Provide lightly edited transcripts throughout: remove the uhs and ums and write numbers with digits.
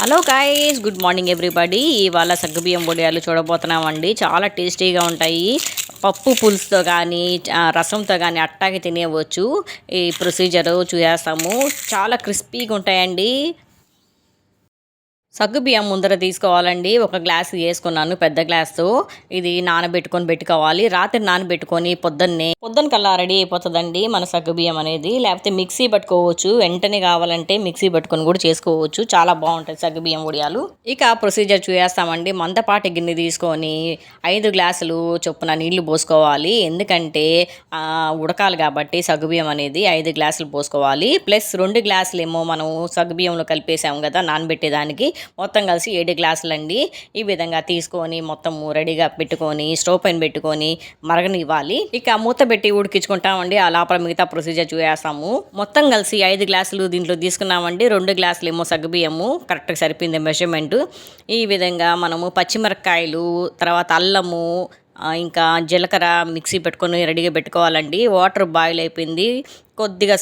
Hello guys, good morning everybody. ఇవాళ సగ్గుబియ్యం వడియాలు చూడబోతున్నామండి. చాలా టేస్టీగా ఉంటాయి. పప్పు పులుసుతో కానీ రసంతో కానీ అట్టాగే తినేయవచ్చు. ఈ ప్రొసీజరు చూసేస్తాము. చాలా క్రిస్పీగా ఉంటాయండి. సగ్గుబియ్యం ముందర తీసుకోవాలండి. ఒక గ్లాస్ వేసుకున్నాను, పెద్ద గ్లాస్తో. ఇది పెట్టుకోవాలి. రాత్రి నానబెట్టుకొని పొద్దున్న కల్లా రెడీ అయిపోతుందండి మన సగ్గుబియ్యం అనేది. లేకపోతే మిక్సీ పట్టుకోవచ్చు, వెంటనే కావాలంటే మిక్సీ పట్టుకొని కూడా చేసుకోవచ్చు. చాలా బాగుంటుంది సగ్గుబియ్యం వడియాలు. ఇక ప్రొసీజర్ చూసేస్తామండి. మందపాటి గిన్నె తీసుకొని 5 గ్లాసులు చొప్పున నీళ్లు పోసుకోవాలి. ఎందుకంటే ఉడకాలి కాబట్టి సగ్గుబియ్యం అనేది 5 గ్లాసులు పోసుకోవాలి. ప్లస్ 2 గ్లాసులు ఏమో మనం సగ్గుబియ్యంలో కలిపేసాము కదా నానబెట్టేదానికి, మొత్తం కలిసి 7 గ్లాసులండి. ఈ విధంగా తీసుకొని మొత్తం రెడీగా పెట్టుకొని స్టవ్ పైన పెట్టుకొని మరగనివ్వాలి. ఇక మూత పెట్టి ఉడికించుకుంటామండి. ఆ లోపల మిగతా ప్రొసీజర్ చూసేస్తాము. మొత్తం కలిసి 5 గ్లాసులు దీంట్లో తీసుకున్నామండి. 2 గ్లాసులు ఏమో సగ్గుబియ్యము కరెక్ట్గా సరిపోయింది మెజర్మెంట్. ఈ విధంగా మనము పచ్చిమిరపకాయలు, తర్వాత అల్లము, ఇంకా జీలకర్ర మిక్సీ పెట్టుకొని రెడీగా పెట్టుకోవాలండి. వాటర్ బాయిల్ అయిపోయింది. కొద్దిగా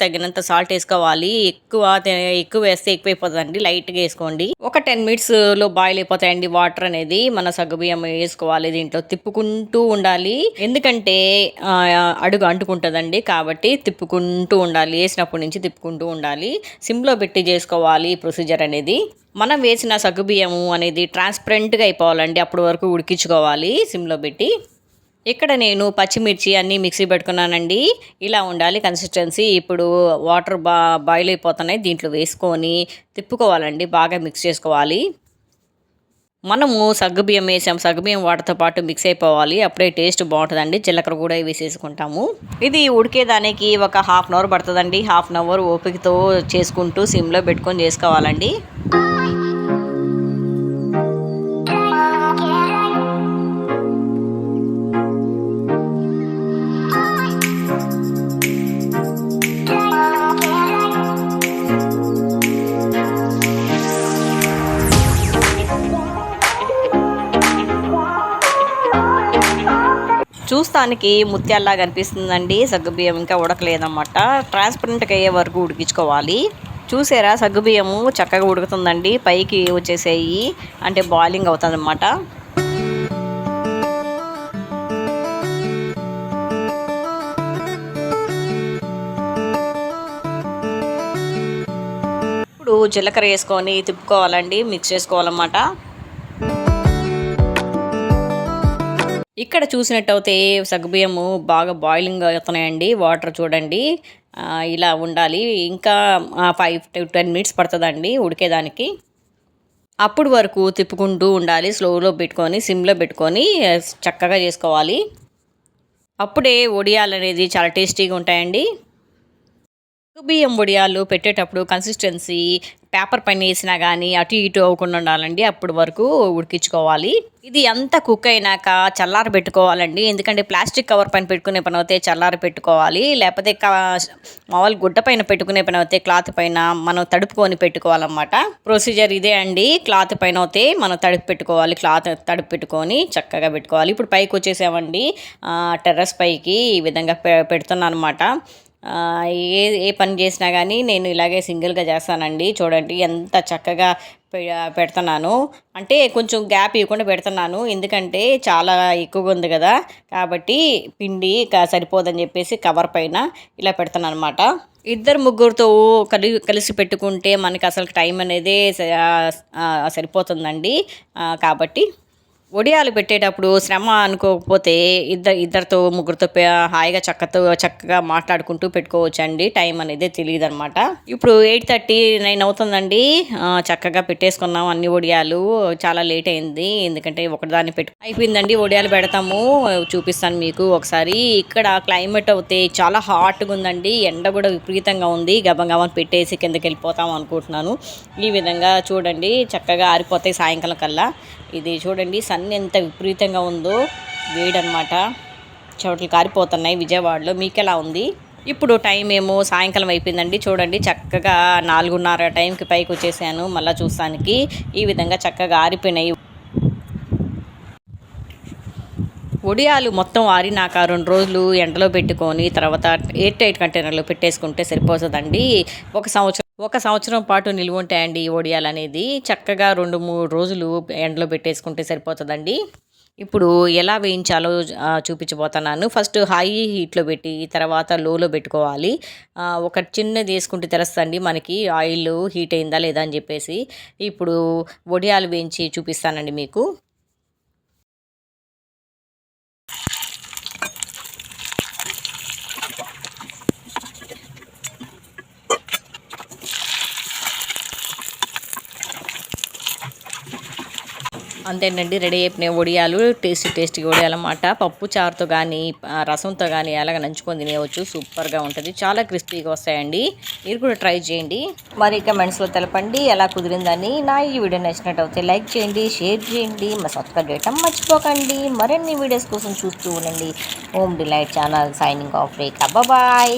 తగినంత సాల్ట్ వేసుకోవాలి. ఎక్కువ వేస్తే ఎక్కువైపోతుందండి, లైట్గా వేసుకోండి. ఒక 10 మినిట్స్లో బాయిల్ అయిపోతాయండి వాటర్ అనేది. మన సగ్గుబియ్యం వేసుకోవాలి. దీంట్లో తిప్పుకుంటూ ఉండాలి, ఎందుకంటే అడుగు అంటుకుంటుందండి. కాబట్టి తిప్పుకుంటూ ఉండాలి, వేసినప్పటి నుంచి తిప్పుకుంటూ ఉండాలి. సిమ్లో పెట్టి చేసుకోవాలి ఈ ప్రొసీజర్ అనేది. మనం వేసిన సగ్గుబియ్యము అనేది ట్రాన్స్పరెంట్గా అయిపోవాలండి. అప్పటి వరకు ఉడికించుకోవాలి సిమ్లో పెట్టి. ఇక్కడ నేను పచ్చిమిర్చి అన్నీ మిక్సీ పెట్టుకున్నానండి. ఇలా ఉండాలి కన్సిస్టెన్సీ. ఇప్పుడు వాటర్ బాయిల్ అయిపోతున్నాయి, దీంట్లో వేసుకొని తిప్పుకోవాలండి, బాగా మిక్స్ చేసుకోవాలి. మనము సగ్గుబియ్యం వేసాం, సగ్గుబియ్యం వాటర్తో పాటు మిక్స్ అయిపోవాలి, అప్పుడే టేస్ట్ బాగుంటుందండి. జీలకర్ర కూడా వేసేసుకుంటాము. ఇది ఉడికేదానికి ఒక హాఫ్ అన్ అవర్ పడుతుందండి. హాఫ్ అన్ అవర్ ఓపికతో చేసుకుంటూ సిమ్లో పెట్టుకొని చేసుకోవాలండి. చూస్తానికి ముత్యాల్లా కనిపిస్తుందండి సగ్గుబియ్యం, ఇంకా ఉడకలేదన్నమాట. ట్రాన్స్పరెంట్గా అయ్యే వరకు ఉడికించుకోవాలి. చూసారా, సగ్గుబియ్యము చక్కగా ఉడుకుతుందండి, పైకి వచ్చేసేయి, అంటే బాయిలింగ్ అవుతుంది అన్నమాట. ఇప్పుడు జీలకర్ర వేసుకొని తిప్పుకోవాలండి, మిక్స్ చేసుకోవాలన్నమాట. ఇక్కడ చూసినట్టయితే సగ్గుబియ్యము బాగా బాయిలింగ్ అవుతున్నాయండి. వాటర్ చూడండి, ఇలా ఉండాలి. ఇంకా 5 to 10 మినిట్స్ పడుతుందండి ఉడికేదానికి. అప్పుడు వరకు తిప్పుకుంటూ ఉండాలి. స్లోలో పెట్టుకొని సిమ్లో పెట్టుకొని చక్కగా చేసుకోవాలి. అప్పుడే వడియాలు అనేది చాలా టేస్టీగా ఉంటాయండి. సగ్గుబియ్యం వడియాలు పెట్టేటప్పుడు కన్సిస్టెన్సీ పేపర్ పైన వేసినా కానీ అటు ఇటు అవ్వకుండా ఉండాలండి. అప్పుడు వరకు ఉడికించుకోవాలి. ఇది అంతా కుక్ అయినాక చల్లారి పెట్టుకోవాలండి. ఎందుకంటే ప్లాస్టిక్ కవర్ పైన పెట్టుకునే పని అయితే చల్లారి పెట్టుకోవాలి, లేకపోతే మామూలు గుడ్డ పైన పెట్టుకునే పని అయితే క్లాత్ పైన మనం తడుపుకొని పెట్టుకోవాలన్నమాట. ప్రొసీజర్ ఇదే అండి. క్లాత్ పైన అయితే మనం తడుపు పెట్టుకోవాలి, క్లాత్ తడుపు పెట్టుకొని చక్కగా పెట్టుకోవాలి. ఇప్పుడు పైకి వచ్చేసామండి, టెర్రస్ పైకి ఈ విధంగా పెడుతున్నాను అనమాట. ఏ పని చేసినా కానీ నేను ఇలాగే సింగిల్గా చేస్తానండి. చూడండి ఎంత చక్కగా పెడుతున్నాను, అంటే కొంచెం గ్యాప్ ఇవ్వకుండా పెడుతున్నాను, ఎందుకంటే చాలా ఎక్కువగా ఉంది కదా, కాబట్టి పిండి సరిపోదని చెప్పేసి కవర్ పైన ఇలా పెడుతున్నాను అనమాట. 2-3 కలిసి పెట్టుకుంటే మనకి అసలు టైం అనేది సరిపోతుందండి. కాబట్టి వడియాలు పెట్టేటప్పుడు శ్రమ అనుకోకపోతే ఇద్దరితో ముగ్గురితో హాయిగా చక్కగా మాట్లాడుకుంటూ పెట్టుకోవచ్చు అండి. టైం అనేది తెలియదు అనమాట. ఇప్పుడు 8:39 అవుతుందండి. చక్కగా పెట్టేసుకున్నాం అన్ని వడియాలు. చాలా లేట్ అయింది, ఎందుకంటే ఒకటిదాన్ని అయిపోయిందండి. వడియాలు పెడతాము, చూపిస్తాను మీకు ఒకసారి. ఇక్కడ క్లైమేట్ అయితే చాలా హాట్గా ఉందండి, ఎండ కూడా విపరీతంగా ఉంది. గబగబా పెట్టేసి కిందకి వెళ్ళిపోతాం అనుకుంటున్నాను. ఈ విధంగా చూడండి, చక్కగా ఆరిపోతాయి సాయంకాలం కల్లా. ఇది చూడండి, సన్ ఎంత విపరీతంగా ఉందో, వేడనమాట. చోట్ల కారిపోతున్నాయి విజయవాడలో. మీకు ఎలా ఉంది? ఇప్పుడు టైం ఏమో సాయంకాలం అయిపోయిందండి. చూడండి, చక్కగా 4:30 టైంకి పైకి వచ్చేసాను మళ్ళీ చూస్తానికి. ఈ విధంగా చక్కగా ఆరిపోయినాయి వడియాలు. మొత్తం ఆరినాక 2 రోజులు ఎండలో పెట్టుకొని తర్వాత ఎయిర్ టైట్ కంటైనర్లో పెట్టేసుకుంటే సరిపోతుందండి. 1 సంవత్సరం ఒక సంవత్సరం పాటు నిలువ ఉంటాయండి ఈ వడియాలనేది. చక్కగా 2, 3 రోజులు ఎండలో పెట్టేసుకుంటే సరిపోతదండి. ఇప్పుడు ఎలా వేయించాలో చూపించబోతున్నాను. ఫస్ట్ హై హీట్‌లో పెట్టి, తర్వాత లోలో పెట్టుకోవాలి. ఒక చిన్నది యేసుకుంటే తెలుస్తదండి మనకి ఆయిల్ హీట్ అయిందా లేదా అని జెప్పేసి. ఇప్పుడు వడియాలు వేయించి చూపిస్తానండి మీకు. అంతేనండి, రెడీ అయిపోయినాయి వడియాలు. టేస్టీగా వడియాలన్నమాట. పప్పు చారుతో కానీ, రసంతో కానీ అలాగ నంచుకొని తినేయవచ్చు. సూపర్‌గా ఉంటది. చాలా క్రిస్పీగా వస్తాయండి. మీరు కూడా ట్రై చేయండి. మరి కమెంట్స్‌లో తెలపండి ఎలా కుదిరిందని. నా ఈ వీడియో నచ్చినట్టయితే లైక్ చేయండి, షేర్ చేయండి, సబ్స్క్రైబ్ చేయటం మర్చిపోకండి. మరిన్ని వీడియోస్ కోసం చూస్తూ ఉండండి. Home delight channel signing off Rekha. Bye.